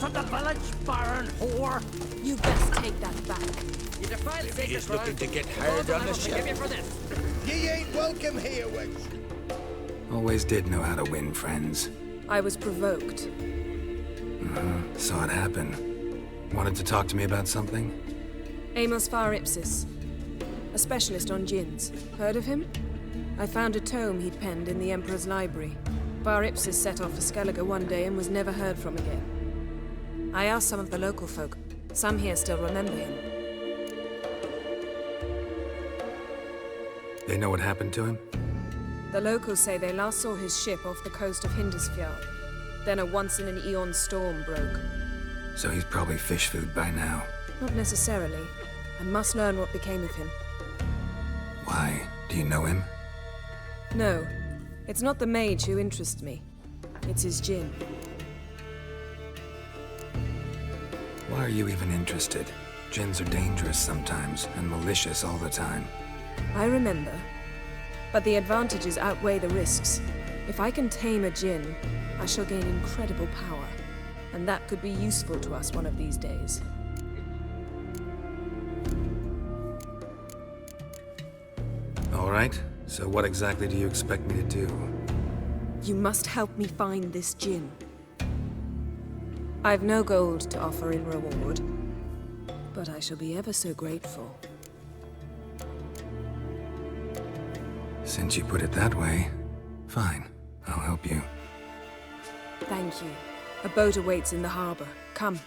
To the village, Baron whore. You best take that back. You defile sacred He's ground. looking to get hired on the ship. You for this. Ye ain't welcome here, wench. Always did know how to win friends. I was provoked. Saw it happen. Wanted to talk to me about something? Amos Var Ipsis, a specialist on djinns. Heard of him? I found a tome he'd penned in the Emperor's library. Var Ipsis set off for Skellige one day and was never heard from again. I asked some of the local folk. Some here still remember him. They know what happened to him? The locals say they last saw his ship off the coast of Hindisfjord. Then a once-in-an-eon storm broke. So he's probably fish food by now. Not necessarily. I must learn what became of him. Why? Do you know him? No. It's not the mage who interests me. It's his djinn. Why are you even interested? Djinns are dangerous sometimes, and malicious all the time. I remember. But the advantages outweigh the risks. If I can tame a djinn, I shall gain incredible power. And that could be useful to us one of these days. All right. So what exactly do you expect me to do? You must help me find this djinn. I've no gold to offer in reward, but I shall be ever so grateful. Since you put it that way, fine. I'll help you. Thank you. A boat awaits in the harbor. Come.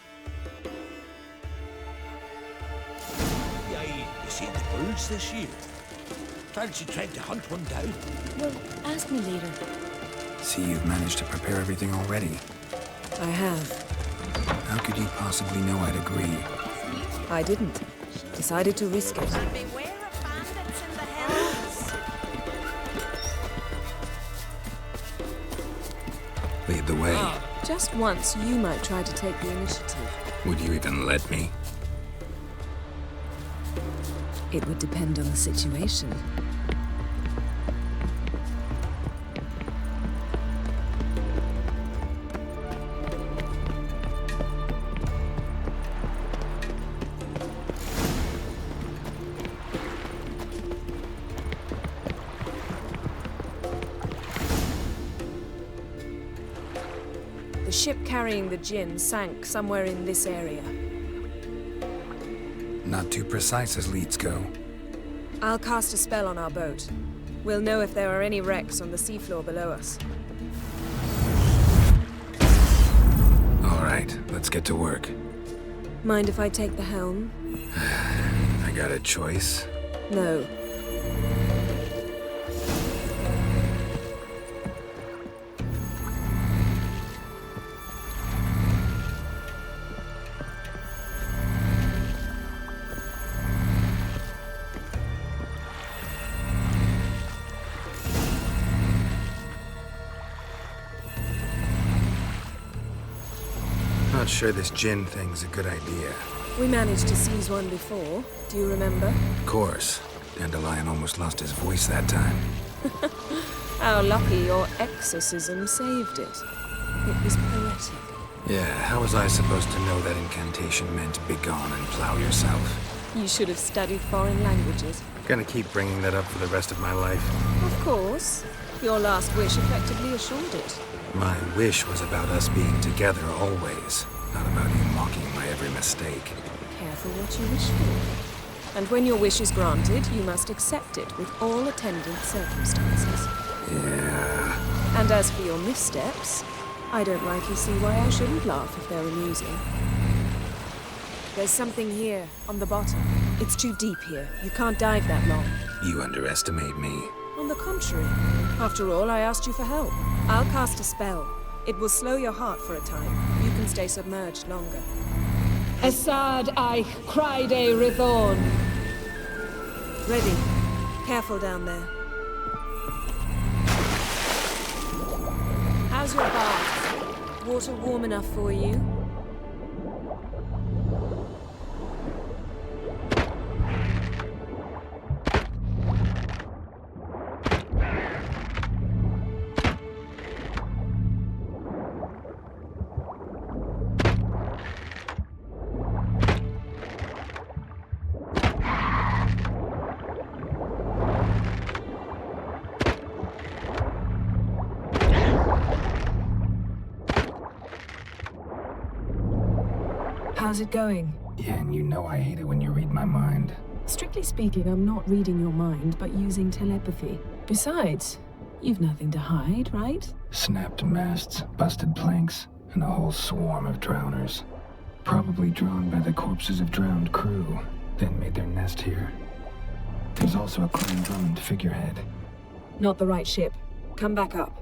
Yay, you seen the birds this year? Fancy trying to hunt one down? Well, ask me later. See, you've managed to prepare everything already. I have. How could you possibly know I'd agree? I didn't. Decided to risk it. Beware of bandits in the hills. Lead the way. Just once, you might try to take the initiative. Would you even let me? It would depend on the situation. The ship carrying the djinn sank somewhere in this area. Not too precise as leads go. I'll cast a spell on our boat. We'll know if there are any wrecks on the seafloor below us. All right, let's get to work. Mind if I take the helm? I got a choice. No. Not sure this djinn thing's a good idea. We managed to seize one before. Do you remember? Of course. Dandelion almost lost his voice that time. How lucky your exorcism saved it. It was poetic. Yeah, how was I supposed to know that incantation meant begone and plow yourself? You should have studied foreign languages. Gonna keep bringing that up for the rest of my life. Of course. Your last wish effectively assured it. My wish was about us being together always, not about you mocking my every mistake. Careful what you wish for. And when your wish is granted, you must accept it with all attendant circumstances. Yeah. And as for your missteps, I don't rightly see why I shouldn't laugh if they're amusing. There's something here, on the bottom. It's too deep here. You can't dive that long. You underestimate me. On the contrary. After all, I asked you for help. I'll cast a spell. It will slow your heart for a time. You can stay submerged longer. Esad I Cride Rithorn. Ready. Careful down there. How's your bath? Water warm enough for you? How's it going? Yeah, and you know I hate it when you read my mind. Strictly speaking, I'm not reading your mind, but using telepathy. Besides, you've nothing to hide, right? Snapped masts, busted planks, and a whole swarm of drowners. Probably drawn by the corpses of drowned crew, then made their nest here. There's also a Clan Drummond figurehead. Not the right ship. Come back up.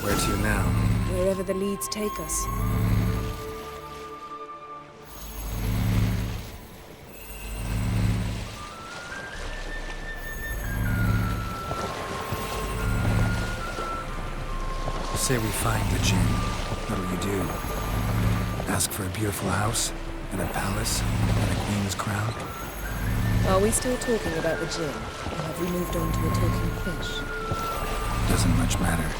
Where to now? Wherever the leads take us. Say we find the Jinn. What'll you do? Ask for a beautiful house? And a palace? And a queen's crown? Are we still talking about the Jinn? Or have we moved on to a talking fish? Doesn't much matter.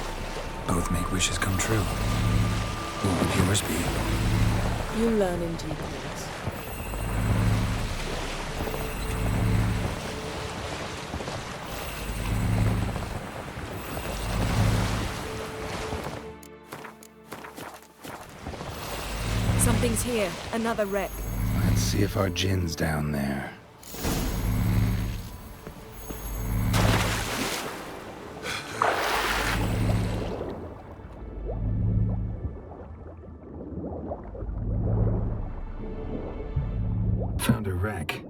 Both make wishes come true. What would yours be? You'll learn in due course. Something's here. Another wreck. Let's see if our Jinn's down there. Found a wreck.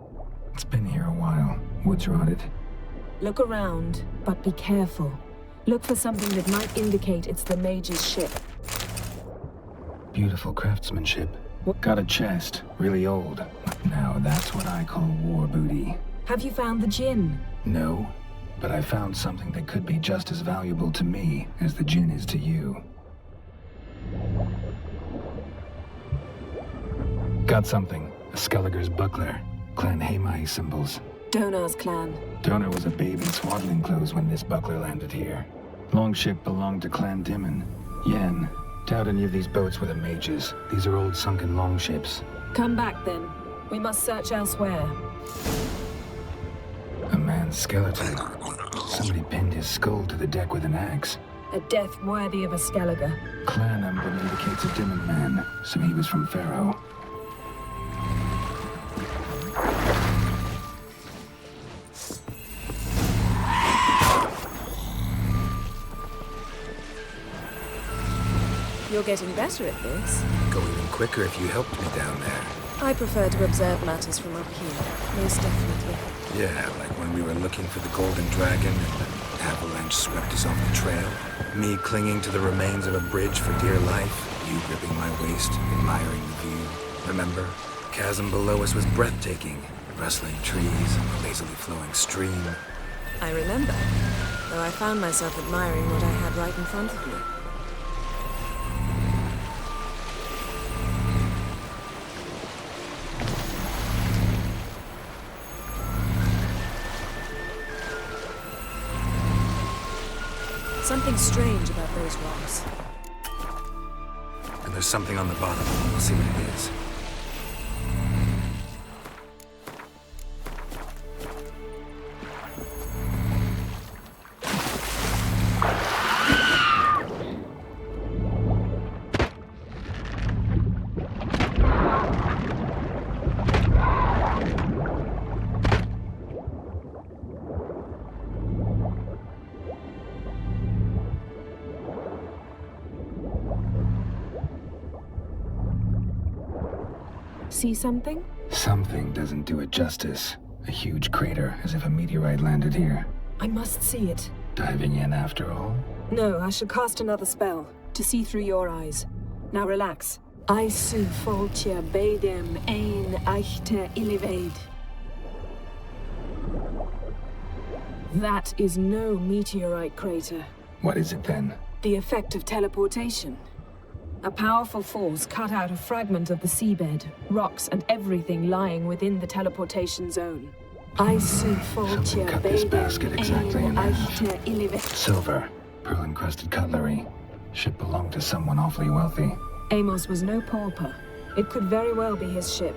It's been here a while. Wood's rotted. Look around, but be careful. Look for something that might indicate it's the mage's ship. Beautiful craftsmanship. Got a chest. Really old. Now that's what I call war booty. Have you found the Jinn? No, but I found something that could be just as valuable to me as the Jinn is to you. Got something. A Skelliger's buckler. Clan Haemai symbols. Donar's clan. Donar was a babe in swaddling clothes when this buckler landed here. Longship belonged to Clan Dimon. Yen. Doubt any of these boats were the mages. These are old sunken longships. Come back then. We must search elsewhere. A man's skeleton. Somebody pinned his skull to the deck with an axe. A death worthy of a Skelliger. Clan emblem indicates a Dimon man, so he was from Pharaoh. You're getting better at this. Go even quicker if you helped me down there. I prefer to observe matters from up here, most definitely. Yeah, like when we were looking for the Golden Dragon and the avalanche swept us off the trail. Me clinging to the remains of a bridge for dear life. You gripping my waist, admiring the view. Remember? The chasm below us was breathtaking. Rustling trees, a lazily flowing stream. I remember, though I found myself admiring what I had right in front of me. Something strange about those rocks. And there's something on the bottom. We'll see what it is. See something? Something doesn't do it justice. A huge crater, as if a meteorite landed here. I must see it. Diving in after all? No, I shall cast another spell, to see through your eyes. Now relax. I su foltia bedem ein eichte illivaid. That is no meteorite crater. What is it then? The effect of teleportation. A powerful force cut out a fragment of the seabed, rocks and everything lying within the teleportation zone. I su foltia Someone cut this basket exactly in half. eichte illivaid. Silver, pearl-encrusted cutlery. Ship belonged to someone awfully wealthy. Amos was no pauper. It could very well be his ship.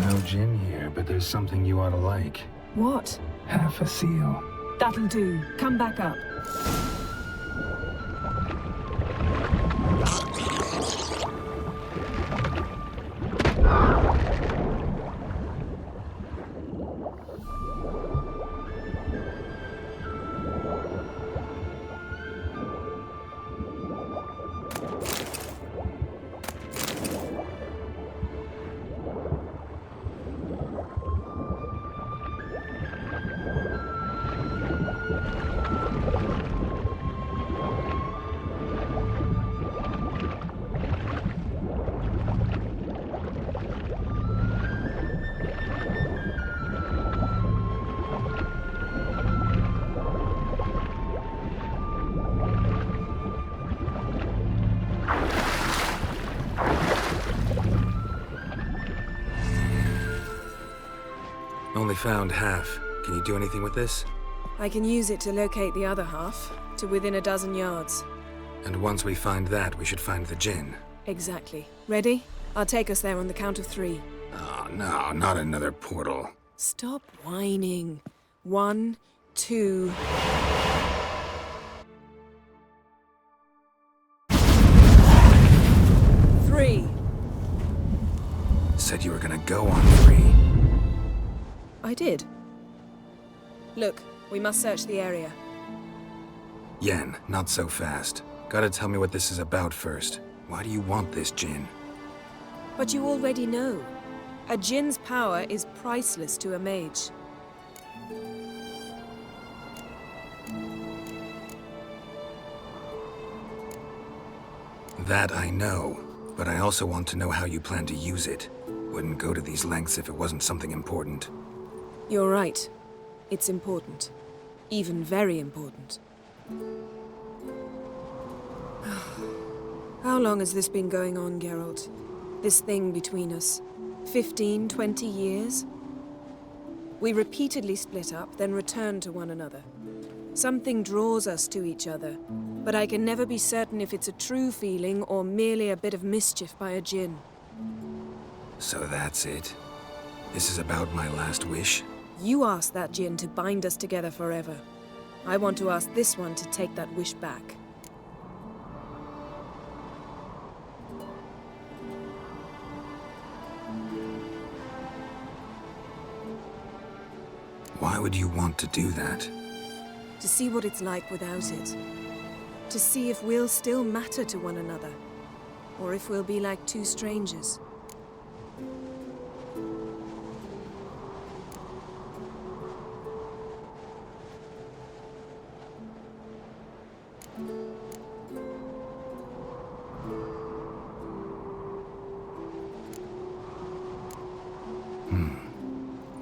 No gin here, but there's something you ought to like. What? Half a seal. That'll do. Come back up. Only found half. Can you do anything with this? I can use it to locate the other half, to within a dozen yards. And once we find that, we should find the gin. Exactly. Ready? I'll take us there on the count of 3. Oh, no, not another portal. Stop whining. 1, 2... Three. Said you were gonna go on 3. I did. Look, we must search the area. Yen, not so fast. Gotta tell me what this is about first. Why do you want this gin? But you already know. A djinn's power is priceless to a mage. That I know, but I also want to know how you plan to use it. Wouldn't go to these lengths if it wasn't something important. You're right. It's important. Even very important. How long has this been going on, Geralt? This thing between us? 15, 20 years? We repeatedly split up, then returned to one another. Something draws us to each other, but I can never be certain if it's a true feeling or merely a bit of mischief by a djinn. So that's it? This is about my last wish? You asked that djinn to bind us together forever. I want to ask this one to take that wish back. Why would you want to do that? To see what it's like without it. To see if we'll still matter to one another. Or if we'll be like two strangers.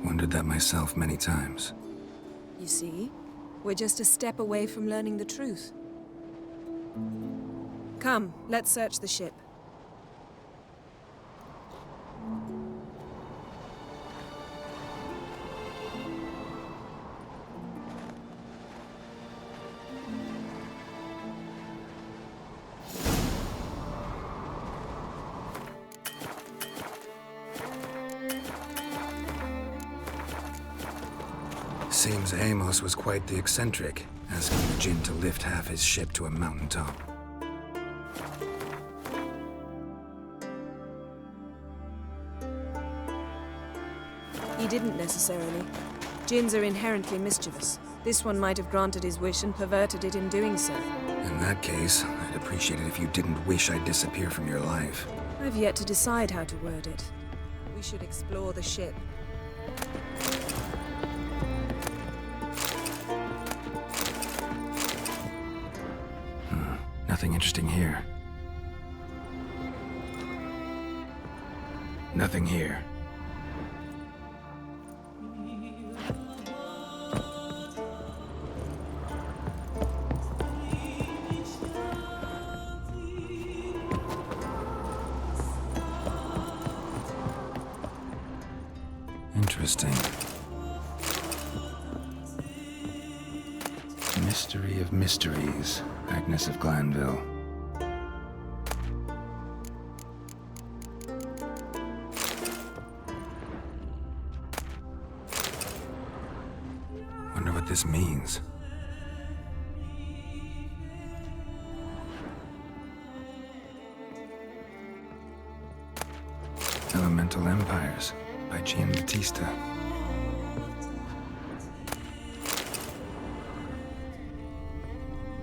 Wondered that myself many times. You see? We're just a step away from learning the truth. Come, let's search the ship. Seems Amos was quite the eccentric, asking the djinn to lift half his ship to a mountaintop. He didn't necessarily. Djinns are inherently mischievous. This one might have granted his wish and perverted it in doing so. In that case, I'd appreciate it if you didn't wish I'd disappear from your life. I've yet to decide how to word it. We should explore the ship. Nothing interesting here. Nothing here. Interesting. Mystery of mysteries, Agnes of Glanville. Wonder what this means. Elemental Empires by Giambattista.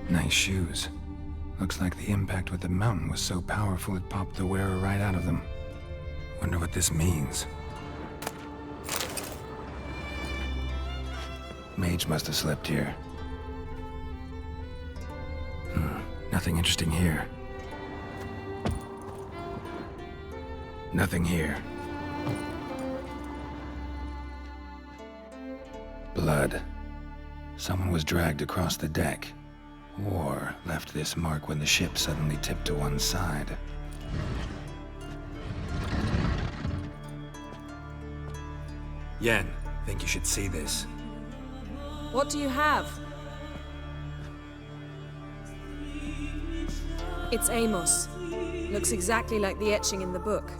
Nice shoes. Looks like the impact with the mountain was so powerful it popped the wearer right out of them. Wonder what this means. Mage must have slept here. Nothing interesting here. Nothing here. Blood. Someone was dragged across the deck. Or left this mark when the ship suddenly tipped to one side. Yen, think you should see this. What do you have? It's Amos. Looks exactly like the etching in the book.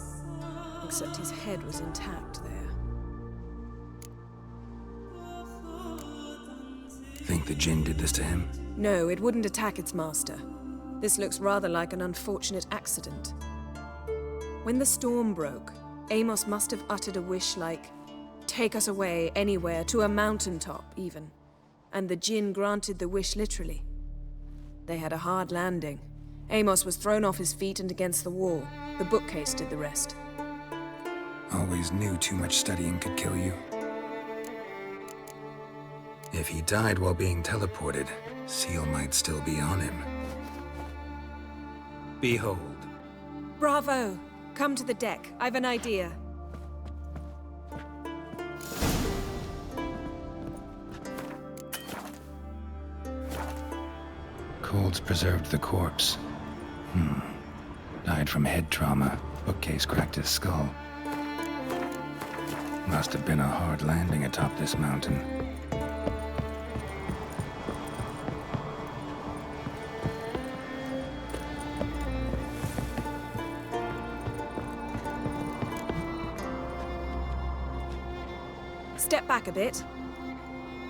Except his head was intact there. Think the Jinn did this to him? No, it wouldn't attack its master. This looks rather like an unfortunate accident. When the storm broke, Amos must have uttered a wish like, "Take us away, anywhere, to a mountaintop, even." And the Jinn granted the wish literally. They had a hard landing. Amos was thrown off his feet and against the wall. The bookcase did the rest. Always knew too much studying could kill you. If he died while being teleported, Seal might still be on him. Behold. Bravo! Come to the deck. I've an idea. Colds preserved the corpse. Died from head trauma. Bookcase cracked his skull. Must have been a hard landing atop this mountain. Step back a bit.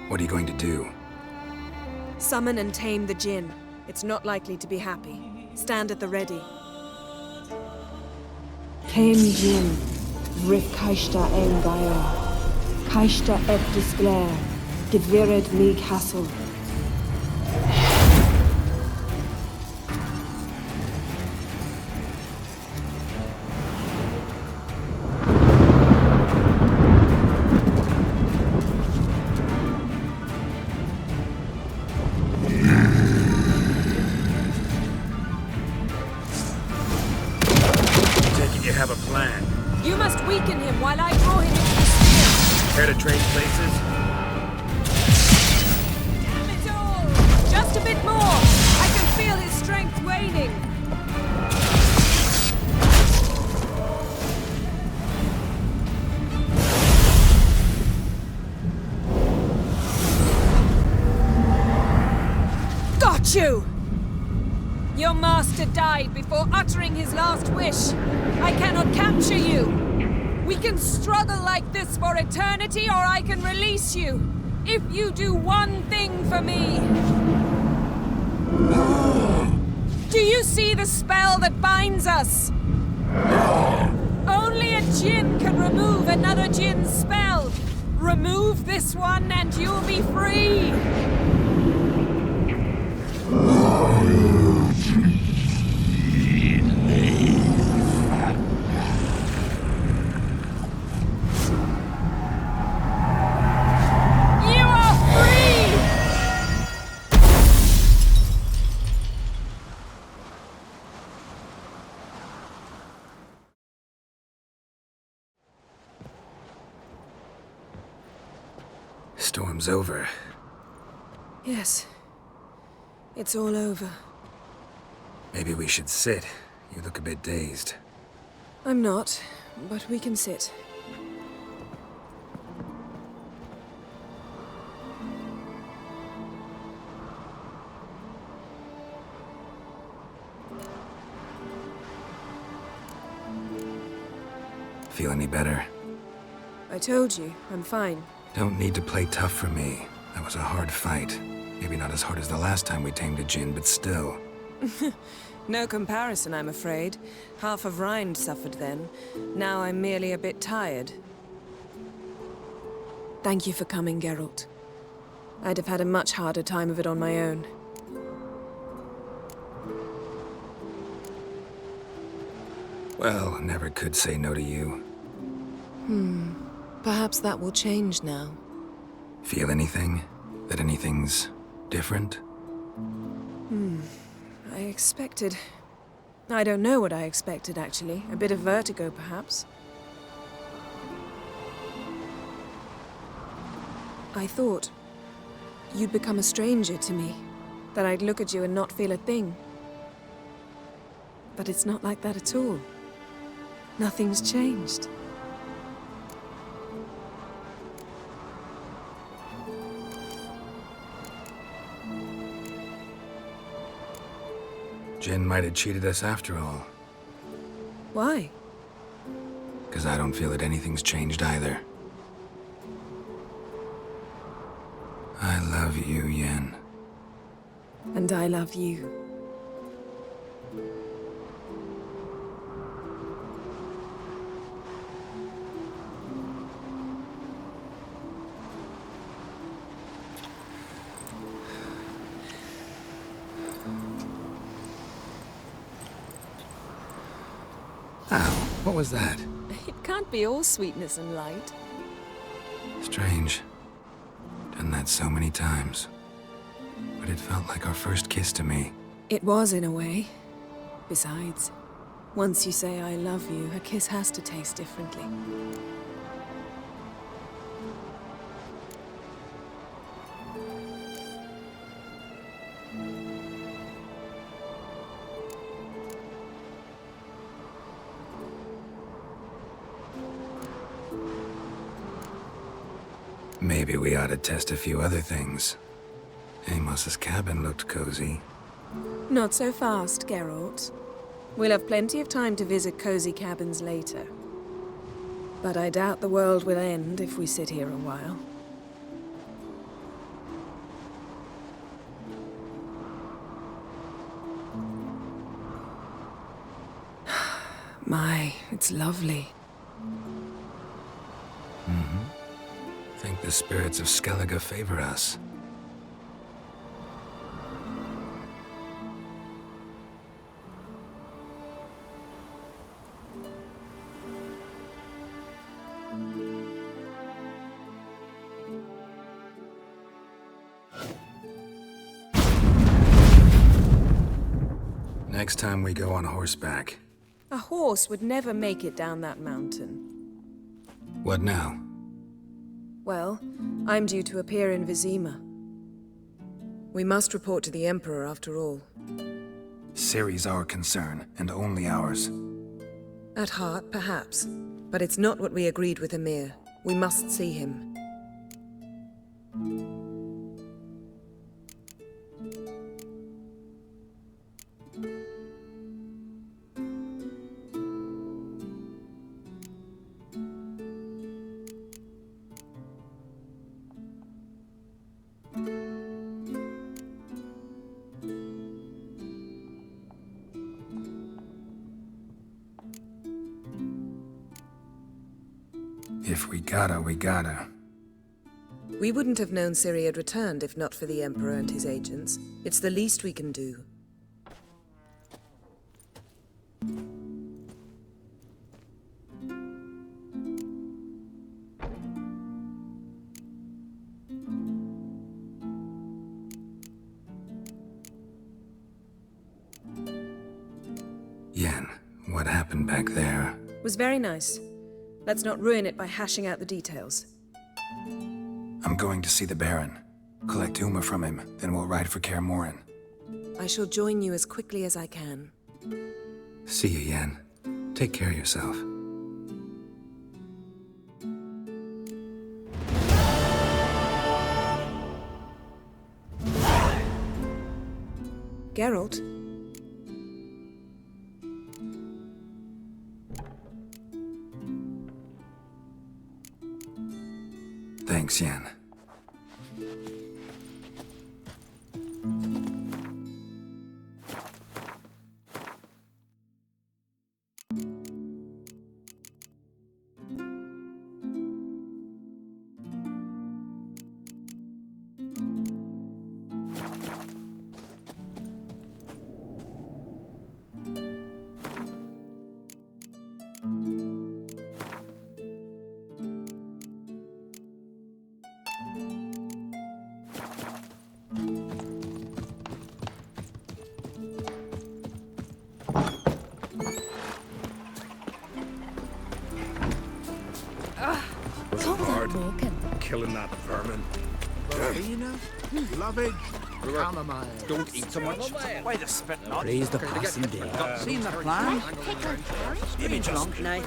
What are you going to do? Summon and tame the Jinn. It's not likely to be happy. Stand at the ready. Tame Jinn, Rif Kaishta Engaya, Kaishta et Disglair, Gedvired me Castle. You have a plan. You must weaken him while I draw him into the sphere. Care to trade places? Damn it all! Just a bit more! I can feel his strength waning. Got you! Your master died before uttering his last wish. I cannot capture you. We can struggle like this for eternity, or I can release you. If you do one thing for me. Do you see the spell that binds us? Only a Jinn can remove another Jinn's spell. Remove this one and you'll be free. You are free! Storm's over. Yes. It's all over. Maybe we should sit. You look a bit dazed. I'm not, but we can sit. Feel any better? I told you, I'm fine. Don't need to play tough for me. That was a hard fight. Maybe not as hard as the last time we tamed a djinn, but still. No comparison, I'm afraid. Half of Rind suffered then. Now I'm merely a bit tired. Thank you for coming, Geralt. I'd have had a much harder time of it on my own. Well, never could say no to you. Perhaps that will change now. Feel anything? That anything's different? I expected... I don't know what I expected, actually. A bit of vertigo, perhaps. I thought you'd become a stranger to me. That I'd look at you and not feel a thing. But it's not like that at all. Nothing's changed. Jinn might have cheated us after all. Why? 'Cause I don't feel that anything's changed either. I love you, Yen. And I love you. Ow, what was that? It can't be all sweetness and light. Strange. Done that so many times. But it felt like our first kiss to me. It was, in a way. Besides, once you say I love you, a kiss has to taste differently. Maybe we ought to test a few other things. Amos's cabin looked cozy. Not so fast, Geralt. We'll have plenty of time to visit cozy cabins later. But I doubt the world will end if we sit here a while. My, it's lovely. Think the spirits of Skellige favor us. Next time we go on horseback. A horse would never make it down that mountain. What now? Well, I'm due to appear in Vizima. We must report to the Emperor after all. Ciri's our concern, and only ours. At heart, perhaps. But it's not what we agreed with Emir. We must see him. If we gotta, we gotta. We wouldn't have known Ciri had returned if not for the Emperor and his agents. It's the least we can do. Yen, what happened back there? Was very nice. Let's not ruin it by hashing out the details. I'm going to see the Baron. Collect Uma from him, then we'll ride for Kaer Morhen. I shall join you as quickly as I can. See you, Yen. Take care of yourself. Geralt? Thanks, Yen. Killing that vermin. Verbena, lovage, chamomile. Don't eat so much. Wait a spit not. Praise the passing day. Seen the plan? Maybe just now.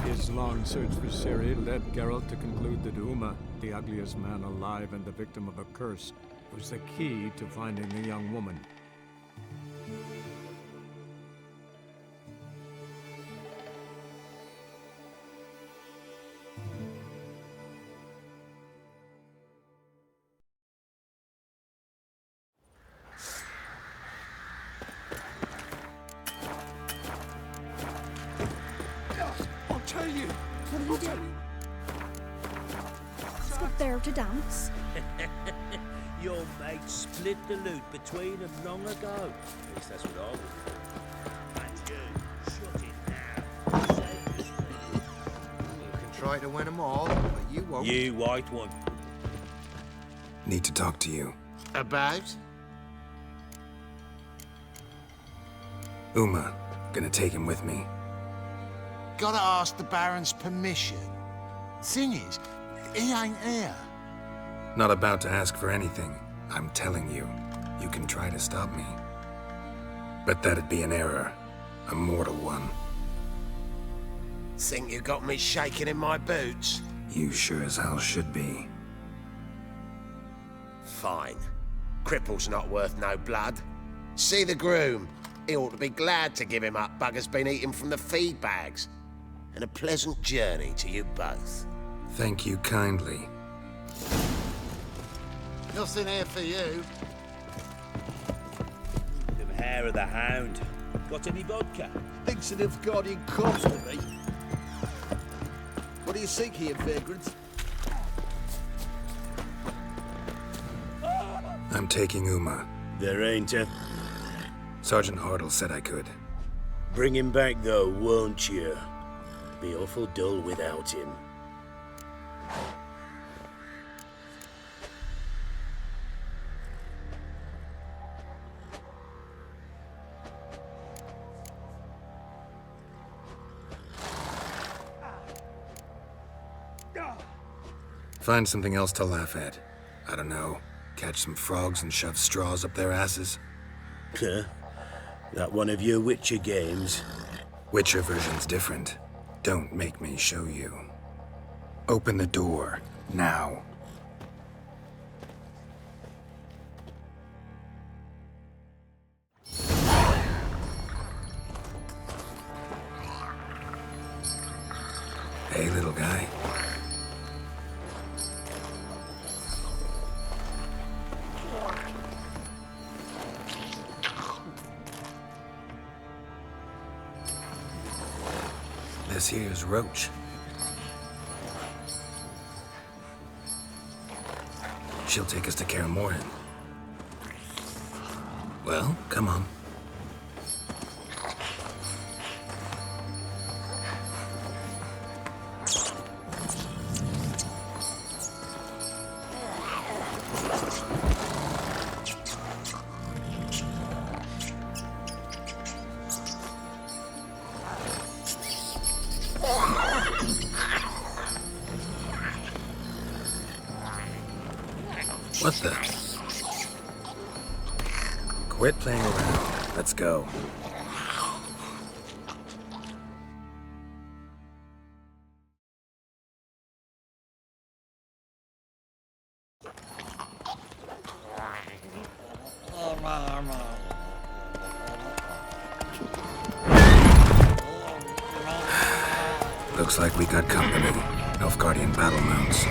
His long search for Ciri led Geralt to conclude that Uma, the ugliest man alive and the victim of a curse, was the key to finding the young woman. Tell you. What are you doing? Stood there to dance. Your mate split the loot between them long ago. At least that's what I would. And you, shut it now. You can try to win them all, but you won't. You white one. Need to talk to you. About? Uma, gonna take him with me. Gotta ask the Baron's permission. Thing is, he ain't here. Not about to ask for anything. I'm telling you, you can try to stop me. But that'd be an error. A mortal one. Think you got me shaking in my boots? You sure as hell should be. Fine. Cripple's not worth no blood. See the groom. He ought to be glad to give him up. Bugger's been eating from the feed bags. And a pleasant journey to you both. Thank you kindly. Nothing here for you. The hair of the hound. Got any vodka? Thinks that have got in cops to me. What do you think here, vagrants? I'm taking Uma. There ain't a... Sergeant Hartle said I could. Bring him back though, won't you? Be awful dull without him. Find something else to laugh at. I don't know. Catch some frogs and shove straws up their asses. Huh? That one of your Witcher games? Witcher version's different. Don't make me show you. Open the door, now. okay, little guy? This here's Roach. She'll take us to Kaer Morhen. Well, come on. What the? Quit playing around. Let's go. Looks like we got company. Nilfgaardian battle mounts.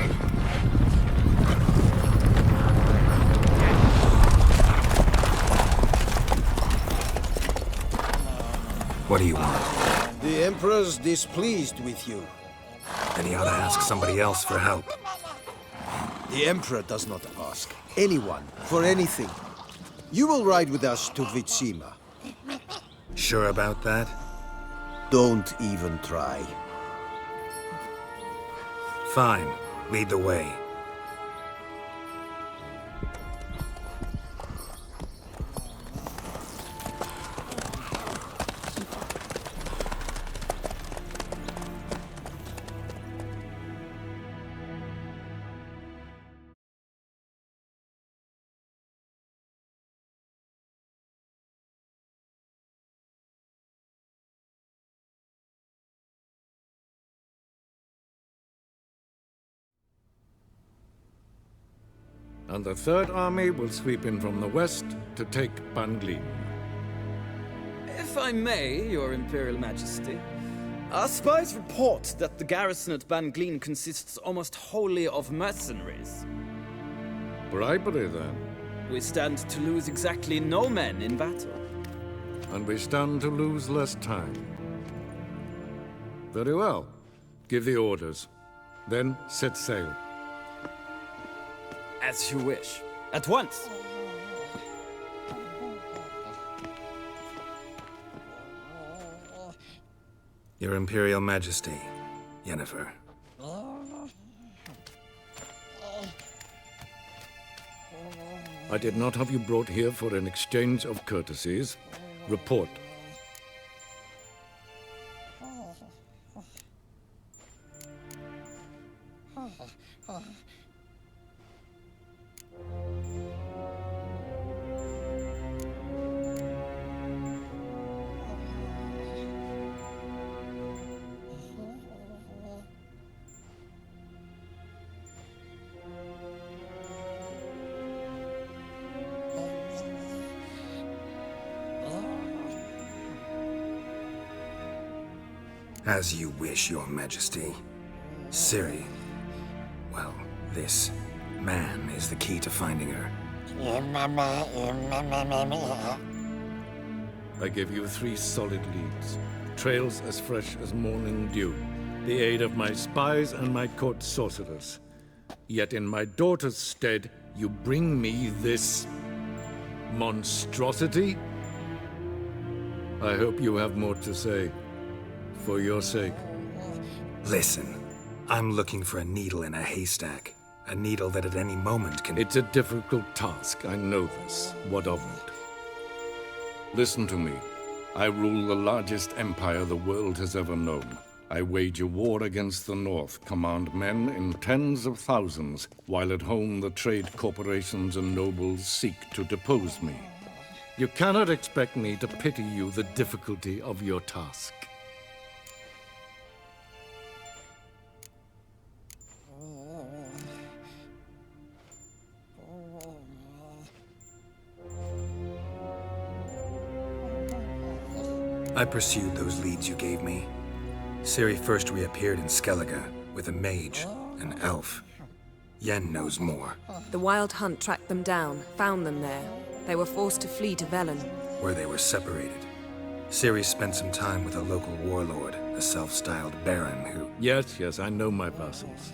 What do you want? The Emperor's displeased with you. Then he ought to ask somebody else for help. The Emperor does not ask anyone for anything. You will ride with us to Vitsima. Sure about that? Don't even try. Fine. Lead the way. And the Third Army will sweep in from the west to take Banglin. If I may, Your Imperial Majesty, our spies report that the garrison at Banglin consists almost wholly of mercenaries. Bribery, then. We stand to lose exactly no men in battle. And we stand to lose less time. Very well. Give the orders. Then set sail. As you wish. At once. Your Imperial Majesty, Yennefer. I did not have you brought here for an exchange of courtesies. Report. As you wish, Your Majesty. Ciri. Well, this man is the key to finding her. I give you 3 solid leads. Trails as fresh as morning dew. The aid of my spies and my court sorcerers. Yet in my daughter's stead, you bring me this monstrosity? I hope you have more to say. For your sake. Listen, I'm looking for a needle in a haystack. A needle that at any moment can... It's a difficult task, I know this. What of it? Listen to me. I rule the largest empire the world has ever known. I wage a war against the North, command men in tens of thousands, while at home the trade corporations and nobles seek to depose me. You cannot expect me to pity you the difficulty of your task. I pursued those leads you gave me. Ciri first reappeared in Skellige with a mage, an elf. Yen knows more. The Wild Hunt tracked them down, found them there. They were forced to flee to Velen. Where they were separated. Ciri spent some time with a local warlord, a self-styled baron who... Yes, I know my vassals.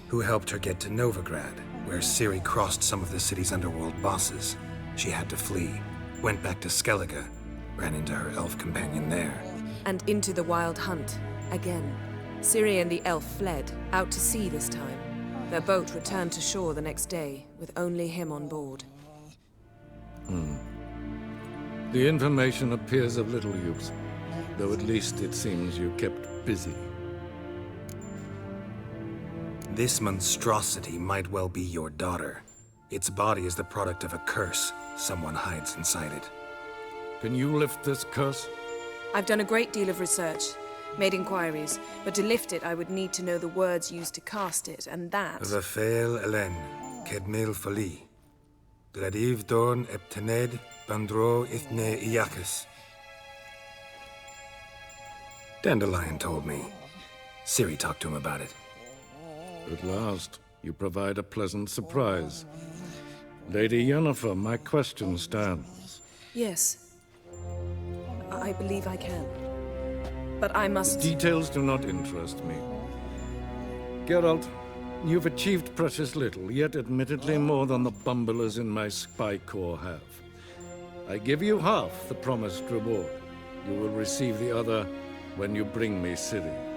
Who helped her get to Novigrad, where Ciri crossed some of the city's underworld bosses. She had to flee, went back to Skellige, ran into her elf companion there. And into the Wild Hunt, again. Ciri and the elf fled, out to sea this time. Their boat returned to shore the next day, with only him on board. The information appears of little use, though at least it seems you kept busy. This monstrosity might well be your daughter. Its body is the product of a curse. Someone hides inside it. Can you lift this curse? I've done a great deal of research, made inquiries, but to lift it I would need to know the words used to cast it, and that... Vafael Elen, Kedmil Fali. Gladiv Dorn Eptened, Bandro Ithne Iakis. Dandelion told me. Ciri talked to him about it. At last, you provide a pleasant surprise. Lady Yennefer, my question stands. Yes. I believe I can. But I must... Details do not interest me. Geralt, you've achieved precious little, yet admittedly more than the bumblers in my spy corps have. I give you half the promised reward. You will receive the other when you bring me Ciri.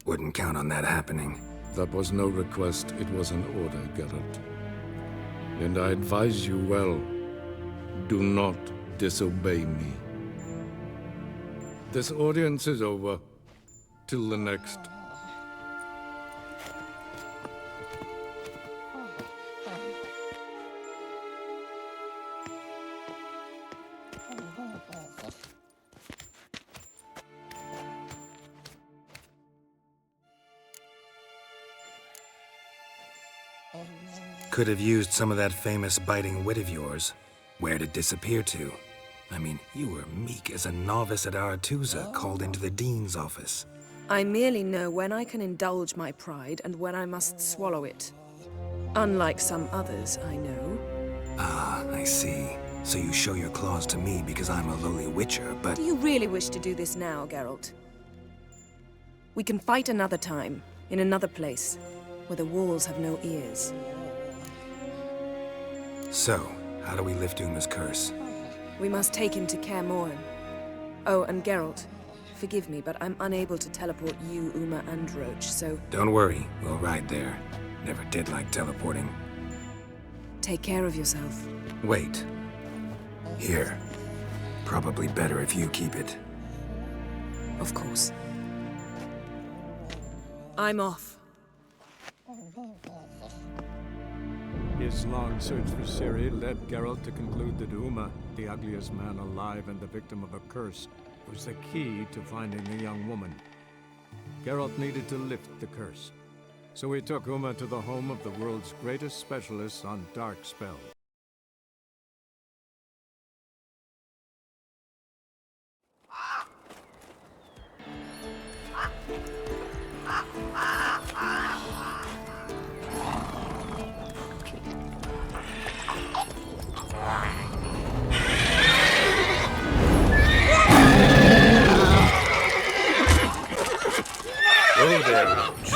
Wouldn't count on that happening. That was no request, it was an order, Geralt. And I advise you well, do not disobey me. This audience is over. Till the next. Could have used some of that famous biting wit of yours. Where'd it disappear to? I mean, you were meek as a novice at Aretusa, called into the Dean's office. I merely know when I can indulge my pride and when I must swallow it. Unlike some others, I know. Ah, I see. So you show your claws to me because I'm a lowly witcher, but... Do you really wish to do this now, Geralt? We can fight another time, in another place, where the walls have no ears. So, how do we lift Uma's curse? We must take him to Kaer Morhen. Oh, and Geralt, forgive me, but I'm unable to teleport you, Uma, and Roach, so... Don't worry, we'll ride there. Never did like teleporting. Take care of yourself. Wait. Here. Probably better if you keep it. Of course. I'm off. His long search for Ciri led Geralt to conclude that Uma, the ugliest man alive and the victim of a curse, was the key to finding the young woman. Geralt needed to lift the curse, so he took Uma to the home of the world's greatest specialists on dark spells. Oh there, Roach.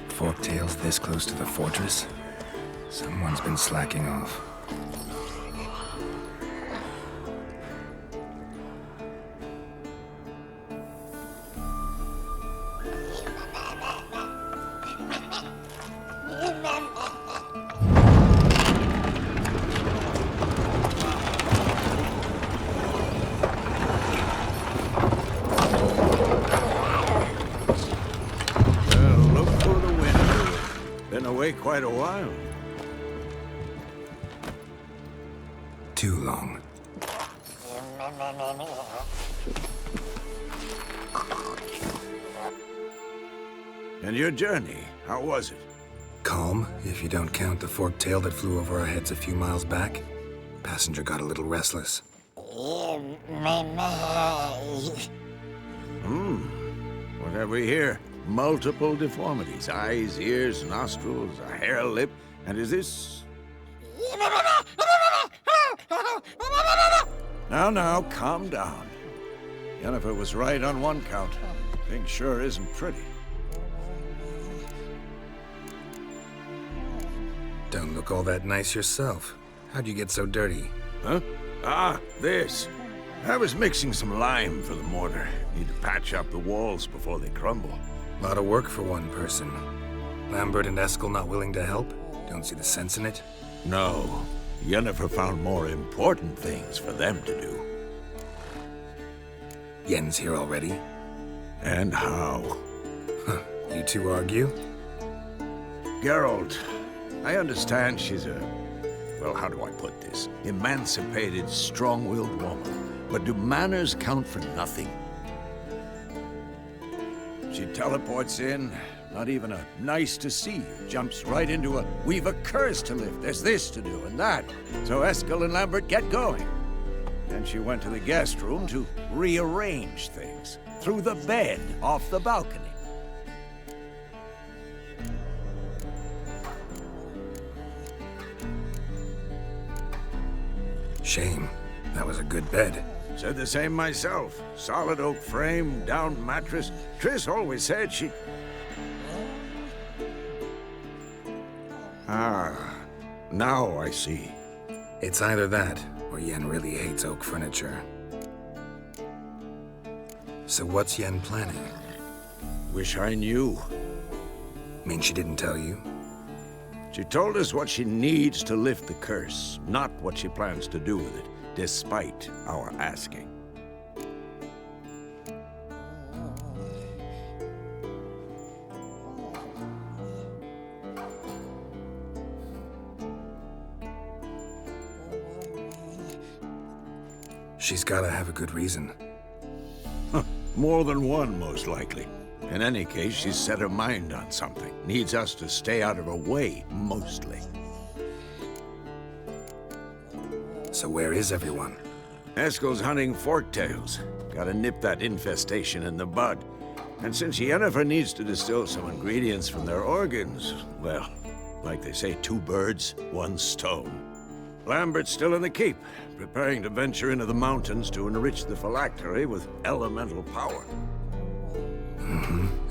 Forktails this close to the fortress? Someone's been slacking off. away quite a while. Too long. And your journey, how was it? Calm, if you don't count the forked tail that flew over our heads a few miles back. Passenger got a little restless. What have we here? Multiple deformities. Eyes, ears, nostrils, a hair lip. And is this... Now, calm down. Yennefer was right on one count. Thing sure isn't pretty. Don't look all that nice yourself. How'd you get so dirty? Huh? Ah, this. I was mixing some lime for the mortar. Need to patch up the walls before they crumble. Lot of work for one person. Lambert and Eskel not willing to help? Don't see the sense in it? No. Yennefer found more important things for them to do. Yen's here already? And how? Huh. You two argue? Geralt, I understand she's a... well, how do I put this? Emancipated, strong-willed woman. But do manners count for nothing? She teleports in, not even a nice to see you, jumps right into a we've a curse to lift, there's this to do and that. So Eskel and Lambert get going. Then she went to the guest room to rearrange things. Through the bed, off the balcony. Shame. That was a good bed. Said the same myself. Solid oak frame, down mattress. Triss always said she... Ah, now I see. It's either that, or Yen really hates oak furniture. So what's Yen planning? Wish I knew. Mean she didn't tell you? She told us what she needs to lift the curse, not what she plans to do with it, despite our asking. She's gotta have a good reason. More than one, most likely. In any case, she's set her mind on something. Needs us to stay out of her way, mostly. So where is everyone? Eskel's hunting forktails. Gotta nip that infestation in the bud. And since Yennefer needs to distill some ingredients from their organs, well, like they say, 2 birds, 1 stone. Lambert's still in the keep, preparing to venture into the mountains to enrich the phylactery with elemental power.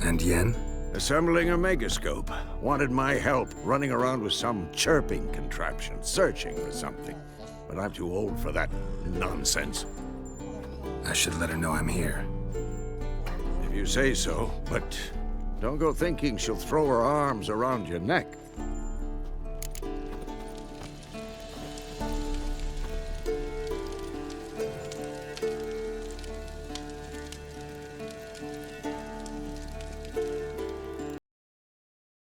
And Yen? Assembling a megascope. Wanted my help running around with some chirping contraption, searching for something. But I'm too old for that nonsense. I should let her know I'm here. If you say so, but don't go thinking she'll throw her arms around your neck.